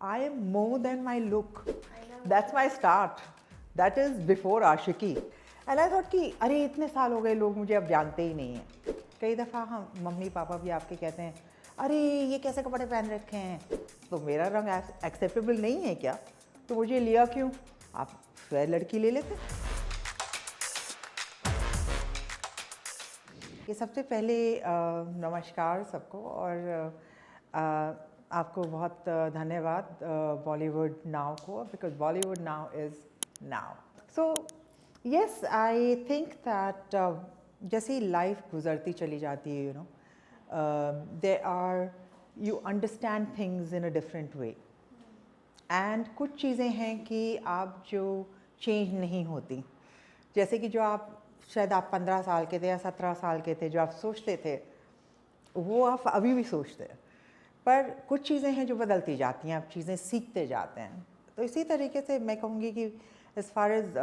I am more than my look. That's my start. That is before Aashiqui. And I thought कि अरे इतने साल हो गए लोग मुझे अब जानते ही नहीं हैं. कई दफ़ा हम मम्मी पापा भी आपके कहते हैं अरे ये कैसे कपड़े पहन रखे हैं, तो मेरा रंग एक्सेप्टेबल नहीं है क्या, तो मुझे लिया क्यों, आप फेयर लड़की ले लेते. ये सबसे पहले नमस्कार सबको और आपको बहुत धन्यवाद बॉलीवुड नाउ को, because Bollywood now is now. So yes, I think that जैसे ही लाइफ गुजरती चली जाती है, you know, there are, you understand things in a different way. And कुछ चीज़ें हैं कि आप जो चेंज नहीं होती, जैसे कि जो आप शायद आप 15 साल के थे या 17 साल के थे, जो आप सोचते थे वो आप अभी भी सोचते हैं, पर कुछ चीज़ें हैं जो बदलती जाती हैं, आप चीज़ें सीखते जाते हैं. तो इसी तरीके से मैं कहूँगी कि as far as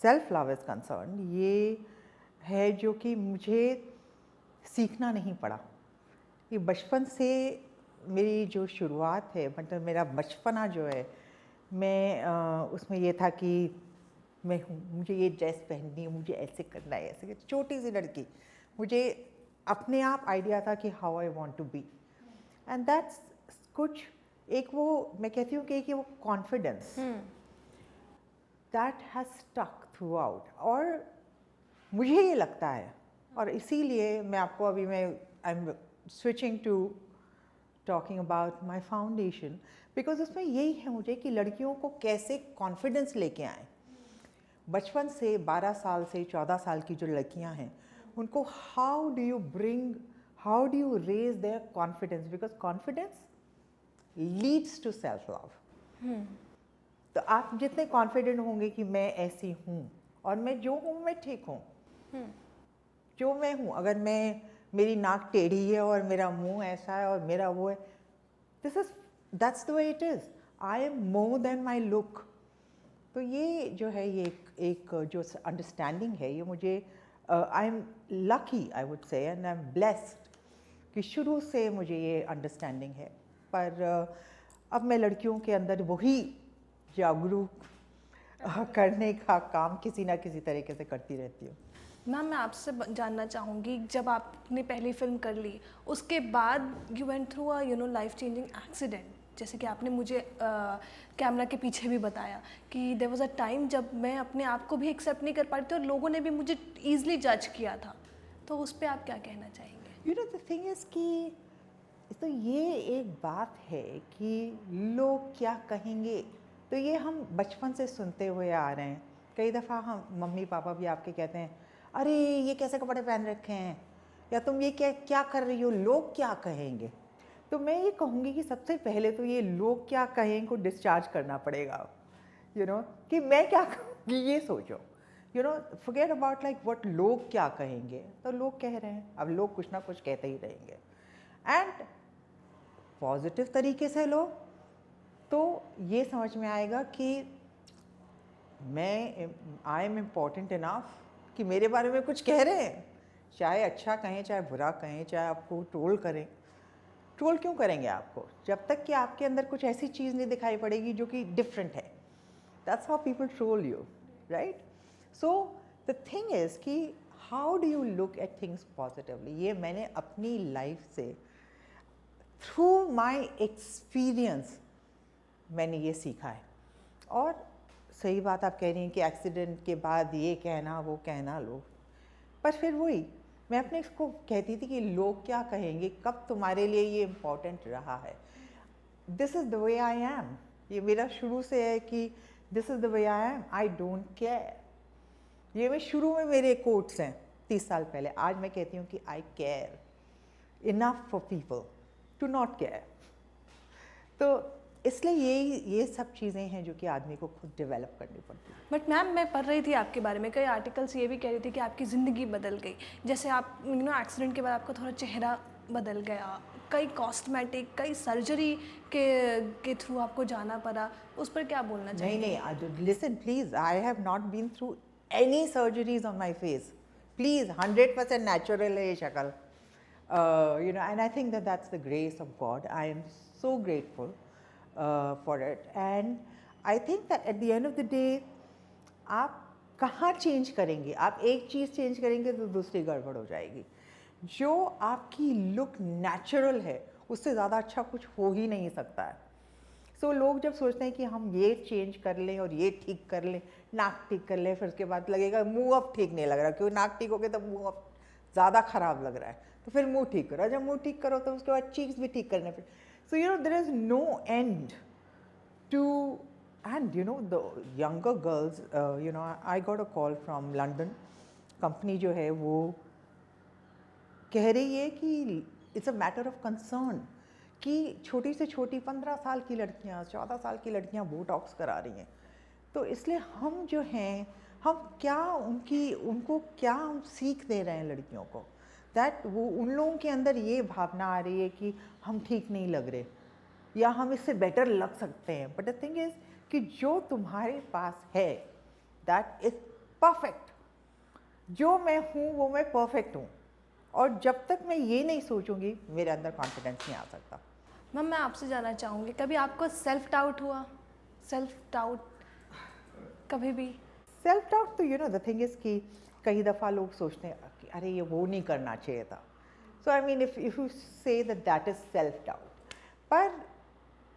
self love is concern, ये है जो कि मुझे सीखना नहीं पड़ा. ये बचपन से मेरी जो शुरुआत है, मतलब मेरा बचपना जो है, मैं उसमें ये था कि मैं हूँ, मुझे ये ड्रेस पहननी है, मुझे ऐसे करना है, ऐसे. छोटी सी लड़की, मुझे अपने आप आइडिया था कि how I want to be. And that's कुछ एक वो मैं कहती हूँ कि वो confidence that has stuck throughout. और मुझे ये लगता है, और इसीलिए मैं आपको अभी मैं I am switching to talking about my foundation, because उसमें यही है मुझे कि लड़कियों को कैसे कॉन्फिडेंस लेके आएँ. बचपन से 12 साल से 14 साल की जो लड़कियां हैं, उनको how do you raise their confidence, because confidence leads to self love. तो आप जितने कॉन्फिडेंट होंगे कि मैं ऐसी हूँ और मैं जो हूँ मैं ठीक हूँ, जो मैं हूँ, अगर मैं मेरी नाक टेढ़ी है और मेरा मुंह ऐसा है और मेरा वो है, that's the way it is. I am more than my look. तो ये जो है, ये एक जो अंडरस्टैंडिंग है, ये मुझे I am lucky, I would say, and I am blessed कि शुरू से मुझे ये अंडरस्टैंडिंग है. पर अब मैं लड़कियों के अंदर वही जागरूक करने का काम किसी ना किसी तरीके से करती रहती हूँ. मैम, मैं आपसे जानना चाहूँगी, जब आपने पहली फिल्म कर ली, उसके बाद you went through a life changing accident, जैसे कि आपने मुझे कैमरा के पीछे भी बताया कि देयर वाज अ टाइम जब मैं अपने आप को भी एक्सेप्ट नहीं कर पा रही थी और लोगों ने भी मुझे ईजिली जज किया था. तो उस पर आप क्या कहना चाहेंगे? You know, the thing is कि तो ये एक बात है कि लोग क्या कहेंगे, तो ये हम बचपन से सुनते हुए आ रहे हैं. कई दफ़ा हम मम्मी पापा भी आपके कहते हैं अरे ये कैसे कपड़े पहन रखे हैं, या तुम ये क्या क्या कर रही हो, लोग क्या कहेंगे. तो मैं ये कहूँगी कि सबसे पहले तो ये लोग क्या कहें को डिस्चार्ज करना पड़ेगा, यू नो, कि मैं क्या कहूँगी ये सोचो, you know, forget about like what लोग क्या कहेंगे. तो लोग कह रहे हैं, अब लोग कुछ ना कुछ कहते ही रहेंगे. एंड पॉजिटिव तरीके से लो तो ये समझ में आएगा कि मैं आई एम इम्पॉर्टेंट इनफ कि मेरे बारे में कुछ कह रहे हैं, चाहे अच्छा कहें चाहे बुरा कहें, चाहे आपको ट्रोल करें. ट्रोल क्यों करेंगे आपको, जब तक कि आपके अंदर कुछ ऐसी चीज़ नहीं दिखाई पड़ेगी जो कि डिफरेंट है. That's how people troll you, right. So the thing is कि how do you look at things positively. ये मैंने अपनी लाइफ से थ्रू माई एक्सपीरियंस मैंने ये सीखा है. और सही बात आप कह रही हैं कि एक्सीडेंट के बाद ये कहना वो कहना लोग, पर फिर वही मैं अपने इसको कहती थी कि लोग क्या कहेंगे, कब तुम्हारे लिए ये इम्पोर्टेंट रहा है. This is the way I am. ये मेरा शुरू से है कि this is the way I am, I don't care. ये मैं शुरू में मेरे कोट्स हैं 30 साल पहले. आज मैं कहती हूँ कि I care enough for people to not care. तो इसलिए ये सब चीज़ें हैं जो कि आदमी को खुद डेवलप करनी पड़ती है. बट मैम, मैं पढ़ रही थी आपके बारे में, कई आर्टिकल्स ये भी कह रही थी कि आपकी ज़िंदगी बदल गई. जैसे आप एक्सीडेंट के बाद आपका थोड़ा चेहरा बदल गया, कई कॉस्मेटिक, कई सर्जरी के थ्रू आपको जाना पड़ा. उस पर क्या बोलना चाहिए? नहीं, listen please, I have not been through any surgeries on my face. Please, 100% natural है ये शक्ल. you know, and I think that that's the grace of God. I am so grateful. For it. And I think that at the end of the day आप कहाँ change करेंगे, आप एक चीज़ change करेंगे तो दूसरी गड़बड़ हो जाएगी. जो आपकी लुक नेचुरल है उससे ज़्यादा अच्छा कुछ हो ही नहीं सकता है. सो लोग जब सोचते हैं कि हम ये चेंज कर लें और ये ठीक कर लें, नाक ठीक कर लें, फिर उसके बाद लगेगा मुंह अब ठीक नहीं लग रहा, क्योंकि नाक ठीक हो गया तो मुंह अब ज़्यादा ख़राब लग रहा है, तो फिर मुंह ठीक करो. जब मुंह ठीक करो तो उसके बाद चीक्स भी ठीक करने फिर. So you know there is no end to. And you know the younger girls, you know, I got a call from London. Company जो है वो कह रही है कि it's a matter of concern कि छोटी से छोटी 15 साल की लड़कियां, 14 साल की लड़कियां बोटॉक्स करा रही हैं. तो इसलिए हम जो हैं, हम क्या उनको क्या हम सीख दे रहे हैं लड़कियों को, दैट वो उन लोगों के अंदर ये भावना आ रही है कि हम ठीक नहीं लग रहे या हम इससे बेटर लग सकते हैं. बट द थिंग इज़ कि जो तुम्हारे पास है दैट इज़ परफेक्ट. जो मैं हूँ वो मैं परफेक्ट हूँ, और जब तक मैं ये नहीं सोचूंगी मेरे अंदर कॉन्फिडेंस नहीं आ सकता. मैम मैं आपसे जानना चाहूँगी, कभी आपको सेल्फ डाउट हुआ? सेल्फ डाउट कभी भी? सेल्फ डाउट तो you know the thing is कि कई दफ़ा लोग सोचते हैं कि अरे ये वो नहीं करना चाहिए था. So I mean if you say that is self doubt, पर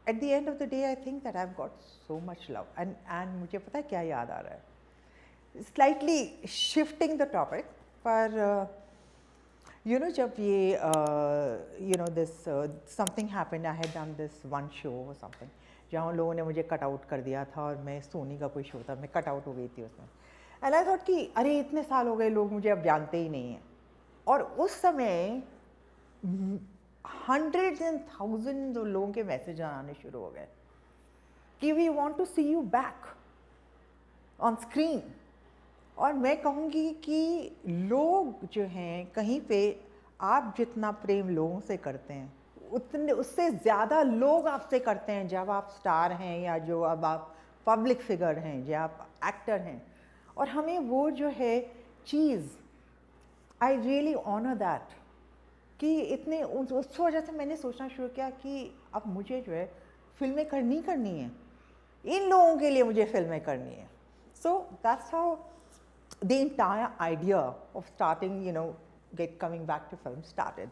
at the end of the day I think that I've got so much love. And मुझे पता है क्या याद आ रहा है, slightly shifting the topic, पर you know जब ये you know this something happened, I had done this one show or something जहाँ लोगों ने मुझे कट आउट कर दिया था, और मैं सोनी का कोई शो था, मैं कट आउट हो गई थी उसमें. एंड आई थॉट कि अरे इतने साल हो गए, लोग मुझे अब जानते ही नहीं हैं. और उस समय hundreds and thousands लोगों के मैसेज आने शुरू हो गए कि we want to see you back on screen. और मैं कहूँगी कि लोग जो हैं कहीं पे आप जितना प्रेम लोगों से करते हैं उतने उससे ज़्यादा लोग आपसे करते हैं जब आप स्टार हैं या जो अब आप पब्लिक फिगर हैं या आप एक्टर हैं. और हमें वो जो है चीज़, आई रियली ऑनर दैट कि इतने उस वजह से मैंने सोचना शुरू किया कि अब मुझे जो है फिल्में करनी है, इन लोगों के लिए मुझे फिल्में करनी है. So that's how the entire idea of starting, you know, coming back to film started.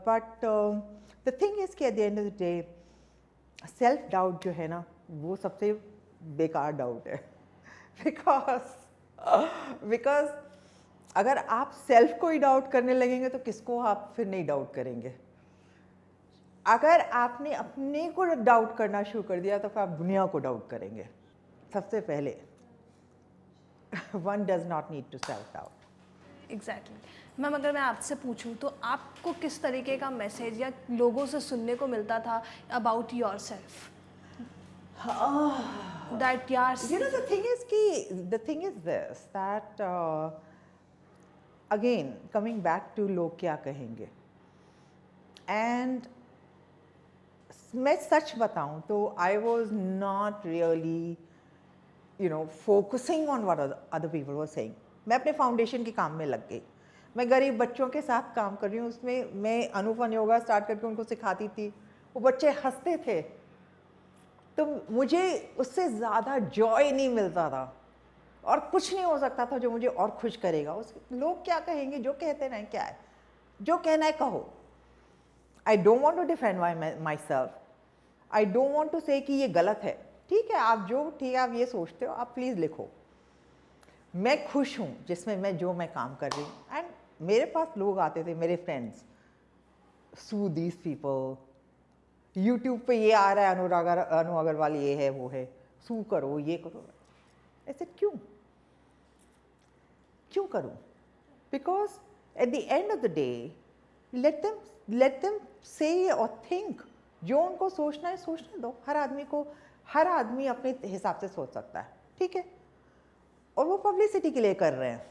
But the thing is कि at the end of the day self doubt जो है ना वो सबसे बेकार डाउट है. बिकॉज अगर आप सेल्फ को ही डाउट करने लगेंगे तो किसको आप फिर नहीं डाउट करेंगे. अगर आपने अपने को डाउट करना शुरू कर दिया तो फिर आप दुनिया को डाउट करेंगे. सबसे पहले one does not need to self doubt. Exactly. Ma'am अगर मैं आपसे पूछूं तो आपको किस तरीके का मैसेज या लोगों से सुनने को मिलता था अबाउट योर सेल्फ? दैट यार You know, the thing is this, that again coming back to लोग क्या कहेंगे. And मैं सच बताऊं तो I was not really, you know, focusing on what other people were saying. मैं अपने फाउंडेशन के काम में लग गई. मैं गरीब बच्चों के साथ काम कर रही हूँ, उसमें मैं अनुफन योगा स्टार्ट करके उनको सिखाती थी. वो बच्चे हंसते थे तो मुझे उससे ज़्यादा जॉय नहीं मिलता था, और कुछ नहीं हो सकता था जो मुझे और खुश करेगा. उस लोग क्या कहेंगे, जो कहते रहें, क्या है, जो कहना है कहो. I don't want to defend myself. I don't want to say कि ये गलत है. ठीक है, आप आप ये सोचते हो, आप प्लीज़ लिखो. मैं खुश हूँ जिसमें मैं काम कर रही हूँ. एंड मेरे पास लोग आते थे, मेरे friends, so these people, YouTube पे ये आ रहा है, अनु अग्रवाल ये है वो है, सू करो, ये करो. ऐसे क्यों करूं? Because at the end of the day let them से और थिंक. जो उनको सोचना है सोचने दो. हर आदमी अपने हिसाब से सोच सकता है, ठीक है. और वो पब्लिसिटी के लिए कर रहे हैं.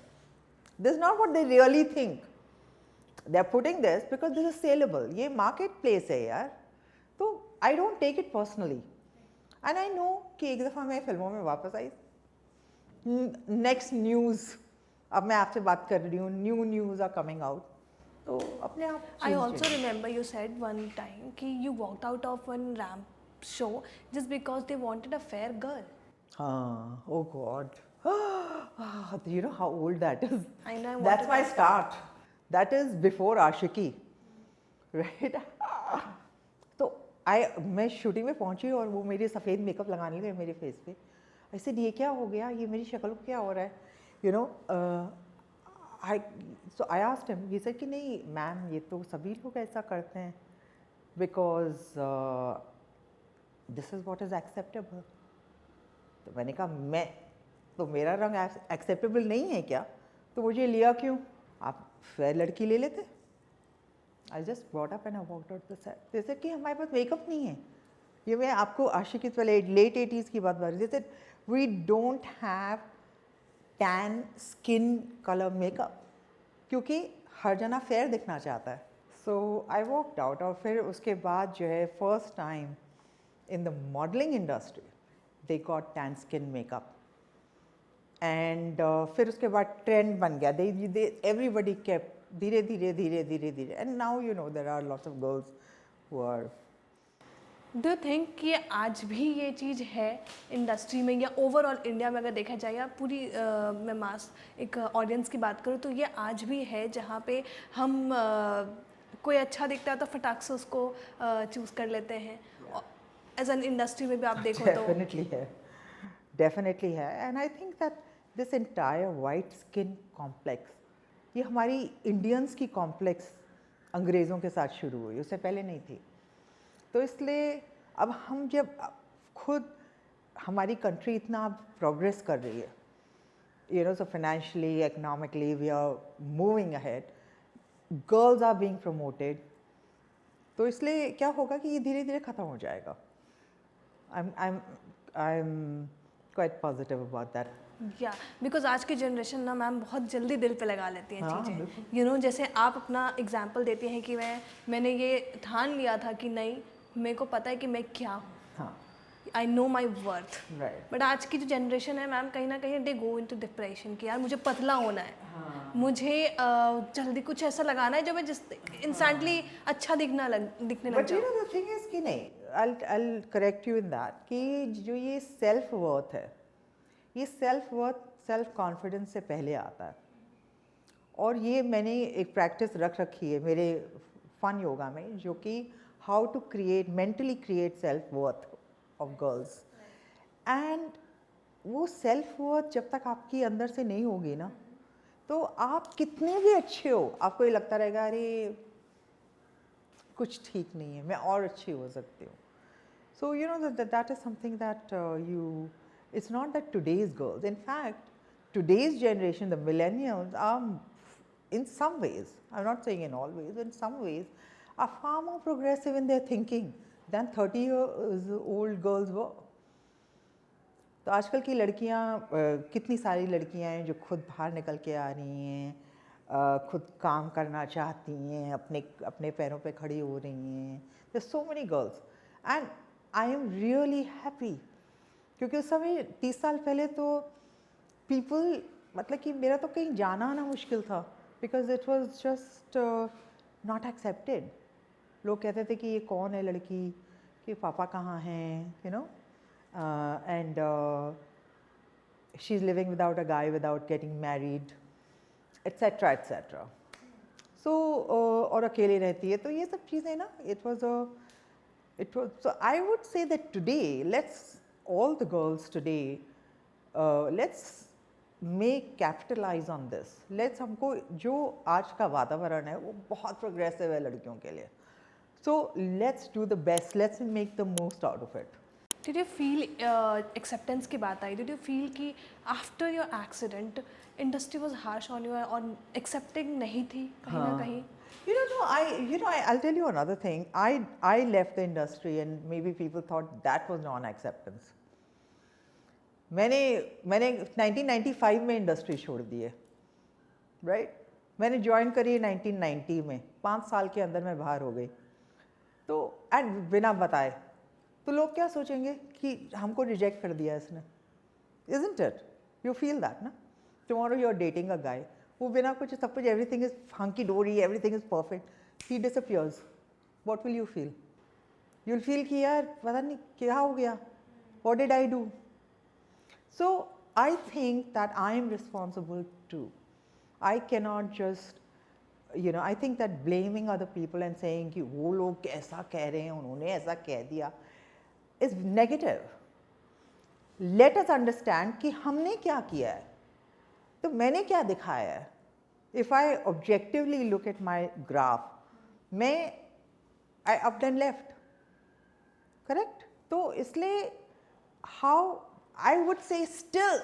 This is not what they really think. They are putting this because this is sellable. ये मार्केट प्लेस है यार. तो I don't take it personally. And I know कि एक दफ़ा मैं फिल्मों में वापस आई, नेक्स्ट न्यूज़, अब मैं आपसे बात कर रही हूँ, न्यूज़ आर कमिंग आउट, तो अपने आप. I also remember you said one time कि you walked out of one ramp show just because they wanted a fair girl. Oh God. Do you know how old that is? I know, I That's wanted my that. start. That is before Ashiki. Right? तो मैं shooting में पहुंची और वो मेरे सफ़ेद makeup लगाने लगे मेरे फेस पे. I said ये क्या हो गया, ये मेरी शक्ल को क्या हो रहा है, you know. So I asked him. He said कि नहीं मैम, ये तो सभी लोग ऐसा करते हैं because this is what is acceptable. तो मैंने कहा मैं तो मेरा रंग एक्सेप्टेबल नहीं है क्या, तो मुझे लिया क्यों, आप फेयर लड़की ले लेते. I just brought up and I walked out the set. जैसे कि हमारे पास मेकअप नहीं है. ये मैं आपको आशिकी वाले लेट 80s की बात बता रही थी. जैसे we don't have tan skin colour makeup क्योंकि हर जना फेयर दिखना चाहता है. So I walked out. और फिर उसके बाद जो है first time in the modelling industry they got tan skin makeup and फिर उसके बाद ट्रेंड बन गया. they everybody kept धीरे धीरे and now you know there are lots of girls who are. Do you think कि आज भी ये चीज़ है इंडस्ट्री में या ओवरऑल इंडिया में अगर देखा जाए या पूरी मैं मास एक ऑडियंस की बात करूँ तो ये आज भी है जहाँ पे हम कोई अच्छा दिखता है तो फटाक से उसको चूज़ कर लेते हैं. एज एन इंडस्ट्री में भी आप देखो तो डेफिनेटली है. And I think that this entire white skin complex, ये हमारी इंडियंस की कॉम्प्लेक्स अंग्रेज़ों के साथ शुरू हुई, उससे पहले नहीं थी. तो इसलिए अब हम जब खुद हमारी कंट्री इतना प्रोग्रेस कर रही है, you know, so financially economically we are moving ahead, girls are being promoted, तो इसलिए क्या होगा कि ये धीरे धीरे ख़त्म हो जाएगा. I'm quite positive about that. या बिकॉज आज की जनरेशन ना मैम बहुत जल्दी दिल पे लगा लेती हैं हाँ, चीज़ें. यू नो जैसे आप अपना एग्जांपल देती हैं कि मैंने ये ठान लिया था कि नहीं मेरे को पता है कि मैं क्या हूँ. हाँ, I know my worth. right. But आज की जो जनरेशन है मैम कहीं ना कहीं दे गो इनटू डिप्रेशन कि यार मुझे पतला होना है. हाँ. मुझे जल्दी कुछ ऐसा लगाना है जो मैं जिस इंस्टेंटली अच्छा दिखने लग But you जाऊँ. know the thing is कि नहीं, I'll correct you in that कि जो ये सेल्फ वर्थ है, ये सेल्फ वर्थ सेल्फ कॉन्फिडेंस से पहले आता है. और ये मैंने एक प्रैक्टिस रख रखी है मेरे फन योगा में, जो कि how to create mentally create self worth of girls. And वो सेल्फ वर्थ जब तक आपकी अंदर से नहीं होगी ना, तो आप कितने भी अच्छे हो, आपको ये लगता रहेगा अरे कुछ ठीक नहीं है, मैं और अच्छी हो सकती हूँ. सो you no that is something that it's not that today's girls, in fact today's generation, the millennials are in some ways, I'm not saying in all ways, in some ways are far more progressive in their thinking than 30 years old girls were. तो आजकल की लड़कियाँ कितनी सारी लड़कियाँ हैं जो खुद बाहर निकल के आ रही हैं, खुद काम करना चाहती हैं, अपने पैरों पे खड़ी हो रही हैं. There's so many girls and I am really happy क्योंकि उस समय 30 साल पहले तो people, मतलब कि मेरा तो कहीं जाना आना मुश्किल था because it was just not accepted. लोग कहते थे कि ये कौन है लड़की, कि पापा कहाँ हैं, you know, and she's living without a guy, without getting married, etc. etc. So और अकेले रहती है, तो ये सब चीज़ें ना, it was so I would say that today, all the girls today, let's capitalize on this. हमको जो आज का वातावरण है वो बहुत प्रोग्रेसिव है लड़कियों के लिए. So let's do the best, let's make the most out of it. Did you feel acceptance की बात आई? Did you feel कि after your accident industry was harsh on you और accepting नहीं थी कहीं ना कहीं? I'll tell you another thing. I left the industry and maybe people thought that was non-acceptance. मैंने 1995 में इंडस्ट्री छोड़ दी है, राइट. मैंने ज्वाइन करी 1990 में, 5 साल के अंदर मैं बाहर हो गई. तो एंड बिना बताए, तो लोग क्या सोचेंगे कि हमको रिजेक्ट कर दिया इसने. Isn't it? You feel that, ना? Tomorrow you are dating a guy, वो बिना कुछ सब कुछ, everything is hunky dory, everything is perfect, he disappears. What will you feel? you'll feel कि यार पता नहीं क्या हो गया, what did I do? So I think that I am responsible too. I cannot just, I think that blaming other people and saying कि वो लोग ऐसा कह रहे हैं, उन्होंने ऐसा कह दिया, is negative. Let us understand कि हमने क्या किया है, तो मैंने क्या दिखाया है. If I objectively look at my graph, I upped and left, correct? तो इसलिए how I would say still,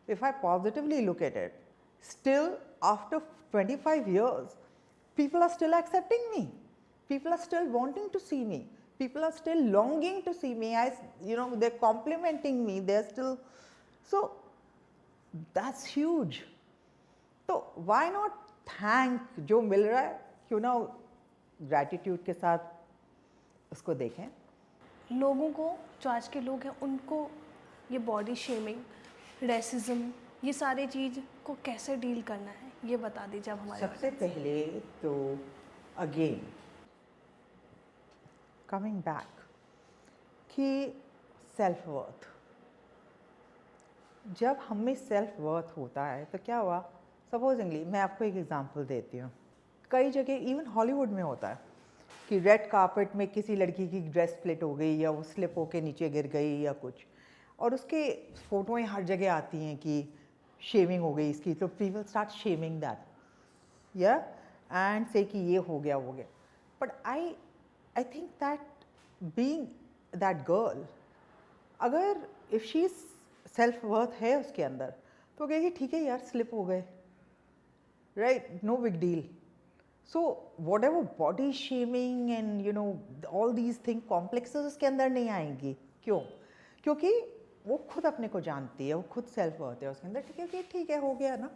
if I positively look at it, still after 25 years, people are still accepting me. People are still wanting to see me. People are still longing to see me. They're complimenting me. They're still, so that's huge. So why not thank जो मिल रहा है, क्यों ना gratitude के साथ उसको देखें. लोगों को, जो आज के लोग हैं, उनको ये बॉडी शेमिंग, रेसिज्म, ये सारी चीज़ को कैसे डील करना है, ये बता दीजिए आप हमारे. सबसे पहले तो अगेन कमिंग बैक कि सेल्फ वर्थ, जब हम में सेल्फ वर्थ होता है तो क्या हुआ. सपोजिंगली मैं आपको एक एग्जांपल देती हूँ. कई जगह इवन हॉलीवुड में होता है कि रेड कार्पेट में किसी लड़की की ड्रेस स्प्लिट हो गई या वो स्लिप होके नीचे गिर गई या कुछ, और उसके फ़ोटोएं हर जगह आती हैं कि शेमिंग हो गई इसकी. तो people start shaming that and से कि ये हो गया वो गया. But I think that being that girl, अगर इफ़ शी सेल्फ वर्थ है उसके अंदर, तो कहेगी ठीक है यार स्लिप हो गए, right, no big deal. So whatever body shaming and all these things, complexes उसके अंदर नहीं आएंगी. क्यों? क्योंकि वो खुद अपने को जानती है, वो खुद सेल्फ वर्थ है उसके अंदर. ठीक है हो गया ना.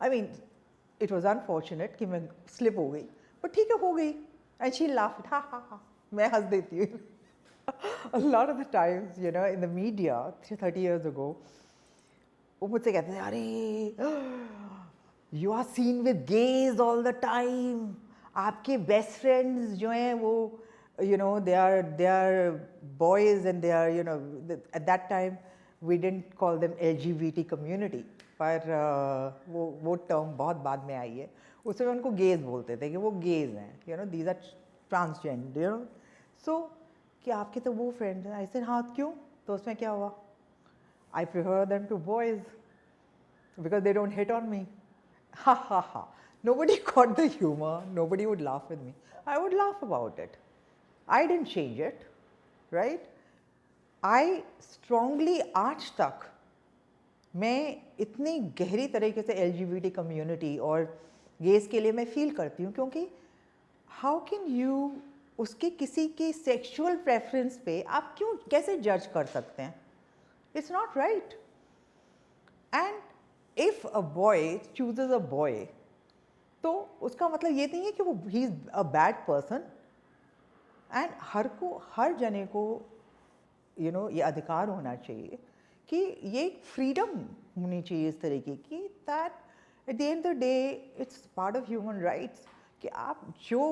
I mean it was unfortunate कि मैं स्लिप हो गई, but ठीक है हो गई. And she laughed, ha. मैं हंस देती हूँ. A lot of the times in the media 30 years ago, वो मुझसे कहते थे अरे You are seen with gays all the time. आपके best friends जो हैं वो they are boys and they are at that time we didn't call them LGBT community, पर वो term बहुत बाद में आई है. उसमें उनको gays बोलते थे कि वो gays हैं, these are transgender, so कि आपके तो वो friends हैं. I said हाँ क्यों? तो उसमें क्या हुआ? I prefer them to boys because they don't hit on me. Ha. Nobody caught the humor. Nobody would laugh with me. I would laugh about it. I didn't change it, right? I strongly आज तक मैं इतनी गहरी तरीके से LGBT community और guess के लिए मैं फील करती हूँ, क्योंकि हाउ कैन यू उसके किसी की सेक्सुअल प्रेफरेंस पे आप क्यों कैसे जज कर सकते हैं? It's not right. And if a boy chooses a boy, तो उसका मतलब ये नहीं है कि वो he is a bad person. And हर जने को ये अधिकार होना चाहिए कि ये फ्रीडम होनी चाहिए इस तरीके की, that at the end of the day it's part of human rights कि आप जो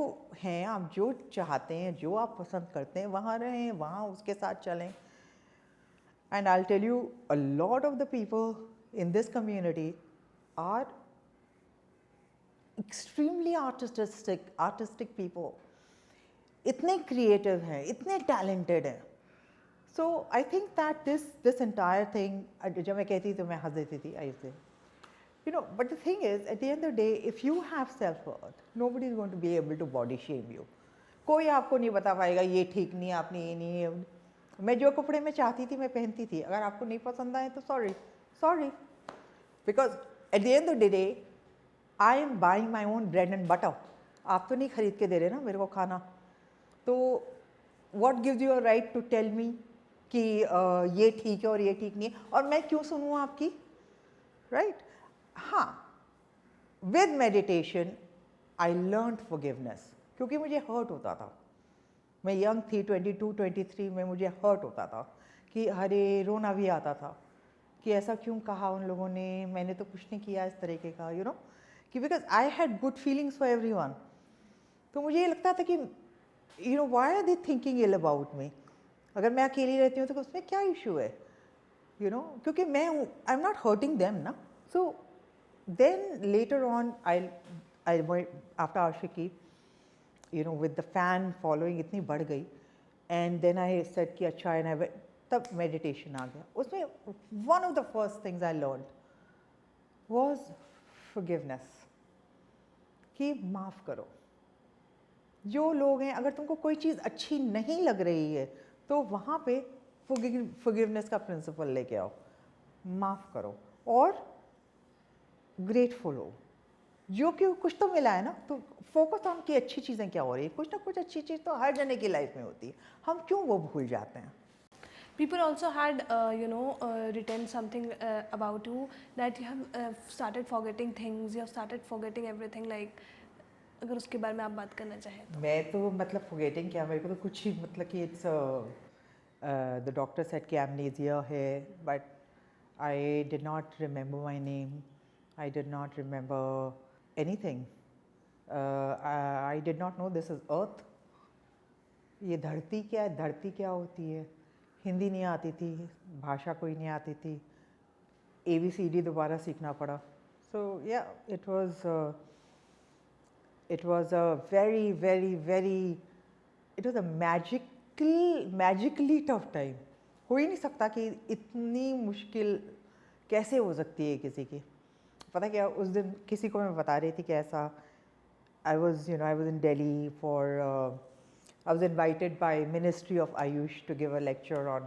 हैं, आप जो चाहते हैं, जो आप पसंद करते हैं वहाँ रहें, वहाँ उसके साथ चलें. And I will tell you a lot of the people in this community are extremely artistic people. इतने creative हैं, इतने talented हैं. So I think that this entire thing, जब मैं कहती तो मैं हंस देती थी, I say, but the thing is, at the end of the day, if you have self-worth, nobody is going to be able to body shame you. कोई आपको नहीं बता पाएगा ये ठीक नहीं, आपने ये नहीं. मैं जो कपड़े में चाहती थी मैं पहनती थी. अगर आपको नहीं पसंद आए तो sorry, because at the end of the day I am buying my own bread and butter. आप तो नहीं खरीद के दे रहे ना मेरे को खाना. तो what gives you a right to tell me कि ये ठीक है और ये ठीक नहीं है, और मैं क्यों सुनूँ आपकी, right? हाँ, with meditation I learned forgiveness, क्योंकि मुझे hurt होता था. मैं young थी, 22, 23 में मुझे hurt होता था कि अरे रोना भी आता था कि ऐसा क्यों कहा उन लोगों ने, मैंने तो कुछ नहीं किया इस तरीके का, कि because I had good feelings for everyone. तो मुझे ये लगता था कि you know why are they thinking ill about me? अगर मैं अकेली रहती हूँ तो उसमें क्या इशू है? यू नो, क्योंकि मैं हूँ, I am not hurting them ना. So then later on I after Aashiqui, you know, with the fan following इतनी बढ़ गई, एंड देन आई सेड कि अच्छा, एंड तब मेडिटेशन आ गया. उसमें one of the first things I learn was forgiveness, कि माफ़ करो. जो लोग हैं, अगर तुमको कोई चीज़ अच्छी नहीं लग रही है तो वहाँ पे फॉरगिवनेस का प्रिंसिपल लेके आओ. माफ़ करो और ग्रेटफुल हो. जो कि कुछ तो मिला है ना, तो फोकस ऑन कि अच्छी चीज़ें क्या हो रही है. कुछ ना कुछ अच्छी चीज़ तो हर जने की लाइफ में होती है, हम क्यों वो भूल जाते हैं? People also had, written something about you, that you have started forgetting things, you have started forgetting everything. Like, अगर उसके बारे में आप बात करना चाहें तो. मैं तो मतलब फॉरगेटिंग क्या, मेरे को तो कुछ ही मतलब कि इट्स द डॉक्टर सेड कि एमनेसिया है, but I did not remember my name, I did not remember anything. I did not know this is earth. ये धरती क्या है, धरती क्या होती है. हिंदी नहीं आती थी, भाषा कोई नहीं आती थी, ABCD दोबारा सीखना पड़ा. सो या, it was a it was a magically tough time. हो ही नहीं सकता कि इतनी मुश्किल कैसे हो सकती है किसी की. पता क्या, उस दिन किसी को मैं बता रही थी कि ऐसा, I was in Delhi for I was invited by Ministry of Ayush to give a lecture on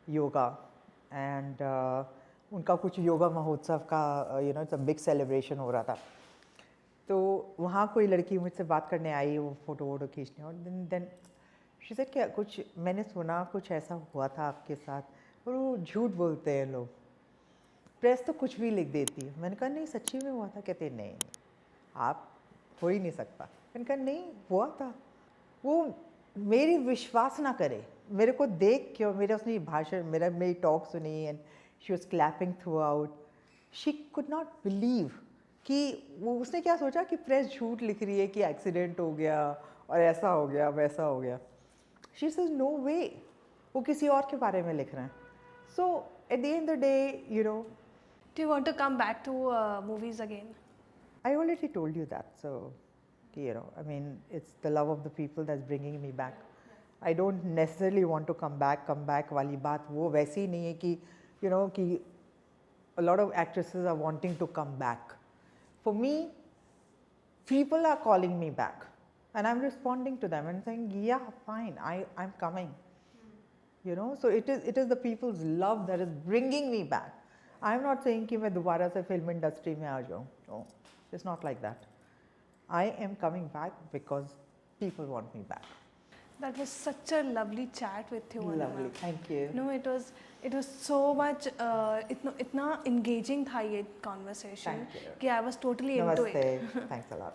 yoga, and उनका कुछ योगा महोत्सव का it's a big celebration हो रहा था. तो वहाँ कोई लड़की मुझसे बात करने आई, वो फ़ोटो वोटो खींचने, और देन शी सेड क्या, कुछ मैंने सुना कुछ ऐसा हुआ था आपके साथ, और वो झूठ बोलते हैं लोग, प्रेस तो कुछ भी लिख देती है. मैंने कहा नहीं, सच्ची में हुआ था. कहते नहीं, आप हो ही नहीं सकता. मैंने कहा नहीं, हुआ था. वो मेरी विश्वास ना करे, मेरे को देख के, मेरे उसने भाषण, मेरी टॉक सुनी, and she was clapping through out. She could not believe कि वो, उसने क्या सोचा कि प्रेस झूठ लिख रही है कि एक्सीडेंट हो गया और ऐसा हो गया वैसा हो गया. शी सेज नो वे, वो किसी और के बारे में लिख रहे हैं. So at the end of the day, Do you want to come back to movies again? I already told you that. So, I mean, it's the love of the people that's bringing me back. I don't necessarily want to come back वाली बात वो वैसी नहीं है कि, कि a lot of actresses are wanting to come back. For me, people are calling me back, and I'm responding to them and saying, yeah, fine, I'm coming. So it is the people's love that is bringing me back. I'm not saying कि मैं दोबारा से film industry में आ जाऊँ. No, it's not like that. I am coming back because people want me back. That was such a lovely chat with you. Lovely, Anna. thank you. No, it was so much. इतना engaging था ये conversation. Thank you. कि I was totally into it. Namaste. Thanks a lot.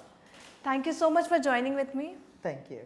Thank you so much for joining with me. Thank you.